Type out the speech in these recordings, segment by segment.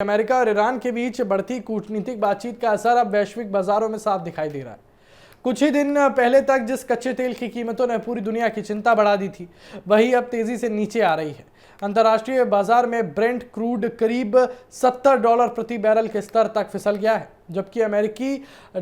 America और Iran के बीच बढ़ती कूटनीतिक बातचीत का असर अब वैश्विक बाजारों में साफ दिखाई दे रहा है। कुछ ही दिन पहले तक जिस कच्चे तेल की कीमतों ने पूरी दुनिया की चिंता बढ़ा दी थी, वही अब तेजी से नीचे आ रही है। अंतर्राष्ट्रीय बाजार में ब्रेंट क्रूड करीब $70 प्रति बैरल के स्तर तक फिसल गया है, जबकि अमेरिकी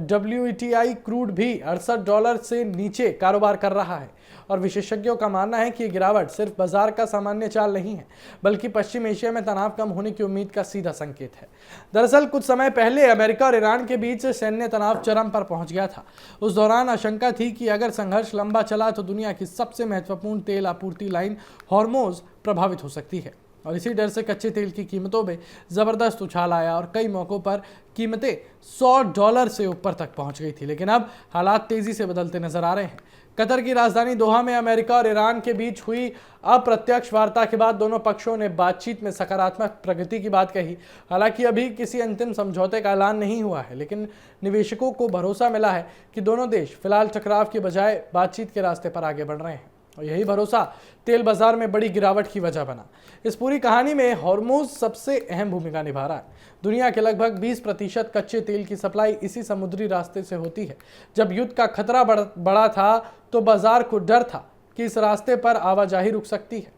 WTI क्रूड भी $68 से नीचे कारोबार कर रहा है। और विशेषज्ञों का मानना है कि ये गिरावट सिर्फ बाजार का सामान्य चाल नहीं है, बल्कि पश्चिम एशिया में तनाव कम होने की उम्मीद का सीधा संकेत है। दरअसल कुछ समय पहले अमेरिका और ईरान के बीच सैन्य तनाव चरम पर पहुंच गया था। उस दौरान आशंका थी कि अगर संघर्ष लंबा चला तो दुनिया की सबसे महत्वपूर्ण तेल आपूर्ति लाइन हॉर्मोज प्रभावित हो सकती है। और इसी डर से कच्चे तेल की कीमतों में जबरदस्त उछाल आया और कई मौकों पर कीमतें $100 से ऊपर तक पहुंच गई थी। लेकिन अब हालात तेजी से बदलते नजर आ रहे हैं। कतर की राजधानी दोहा में अमेरिका और ईरान के बीच हुई अप्रत्यक्ष वार्ता के बाद दोनों पक्षों ने बातचीत में सकारात्मक प्रगति की बात कही। हालांकि अभी किसी अंतिम समझौते का ऐलान नहीं हुआ है, लेकिन निवेशकों को भरोसा मिला है कि दोनों देश फिलहाल टकराव के बजाय बातचीत के रास्ते पर आगे बढ़ रहे हैं। और यही भरोसा तेल बाजार में बड़ी गिरावट की वजह बना। इस पूरी कहानी में हॉर्मोज सबसे अहम भूमिका निभा रहा है। दुनिया के लगभग 20% कच्चे तेल की सप्लाई इसी समुद्री रास्ते से होती है। जब युद्ध का खतरा बढ़ा था तो बाजार को डर था कि इस रास्ते पर आवाजाही रुक सकती है,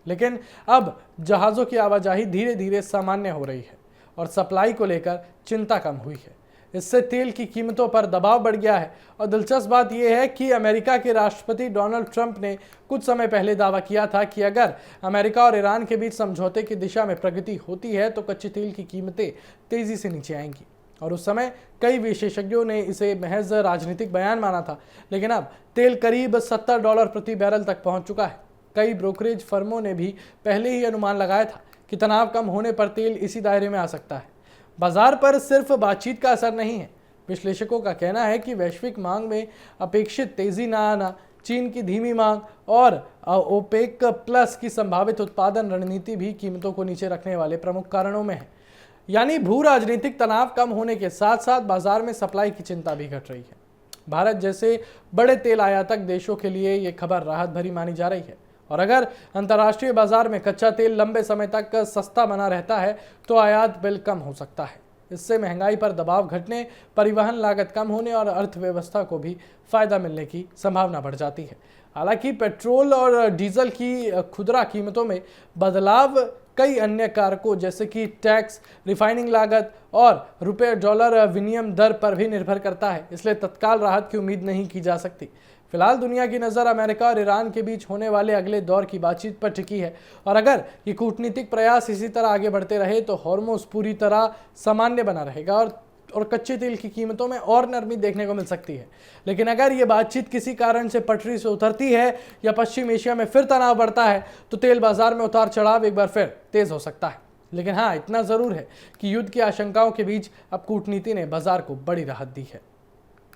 लेकिन अब जहाज़ों की आवाजाही धीरे धीरे सामान्य हो रही है और सप्लाई को लेकर चिंता कम हुई है। इससे तेल की कीमतों पर दबाव बढ़ गया है। और दिलचस्प बात यह है कि अमेरिका के राष्ट्रपति डोनाल्ड ट्रंप ने कुछ समय पहले दावा किया था कि अगर अमेरिका और ईरान के बीच समझौते की दिशा में प्रगति होती है तो कच्चे तेल की कीमतें तेजी से नीचे आएंगी। और उस समय कई विशेषज्ञों ने इसे महज राजनीतिक बयान माना था, लेकिन अब तेल करीब $70 प्रति बैरल तक पहुंच चुका है। कई ब्रोकरेज फर्मों ने भी पहले ही अनुमान लगाया था कि तनाव कम होने पर तेल इसी दायरे में आ सकता है। बाजार पर सिर्फ बातचीत का असर नहीं है। विश्लेषकों का कहना है कि वैश्विक मांग में अपेक्षित तेजी न आना, चीन की धीमी मांग और ओपेक प्लस की संभावित उत्पादन रणनीति भी कीमतों को नीचे रखने वाले प्रमुख कारणों में है। यानी भू राजनीतिक तनाव कम होने के साथ साथ बाजार में सप्लाई की चिंता भी घट रही है। भारत जैसे बड़े तेल आयातक देशों के लिए ये खबर राहत भरी मानी जा रही है। और अगर अंतर्राष्ट्रीय बाजार में कच्चा तेल लंबे समय तक सस्ता बना रहता है तो आयात बिल कम हो सकता है। इससे महंगाई पर दबाव घटने, परिवहन लागत कम होने और अर्थव्यवस्था को भी फायदा मिलने की संभावना बढ़ जाती है। हालांकि पेट्रोल और डीजल की खुदरा कीमतों में बदलाव कई अन्य कारकों जैसे कि टैक्स, रिफाइनिंग लागत और रुपये-डॉलर विनिमय दर पर भी निर्भर करता है, इसलिए तत्काल राहत की उम्मीद नहीं की जा सकती। फिलहाल दुनिया की नज़र अमेरिका और ईरान के बीच होने वाले अगले दौर की बातचीत पर टिकी है। और अगर ये कूटनीतिक प्रयास इसी तरह आगे बढ़ते रहे तो हॉर्मोज पूरी तरह सामान्य बना रहेगा और कच्चे तेल की कीमतों में और नरमी देखने को मिल सकती है। लेकिन अगर ये बातचीत किसी कारण से पटरी से उतरती है या पश्चिम एशिया में फिर तनाव बढ़ता है तो तेल बाजार में उतार चढ़ाव एक बार फिर तेज हो सकता है। लेकिन हाँ, इतना ज़रूर है कि युद्ध की आशंकाओं के बीच अब कूटनीति ने बाजार को बड़ी राहत दी है।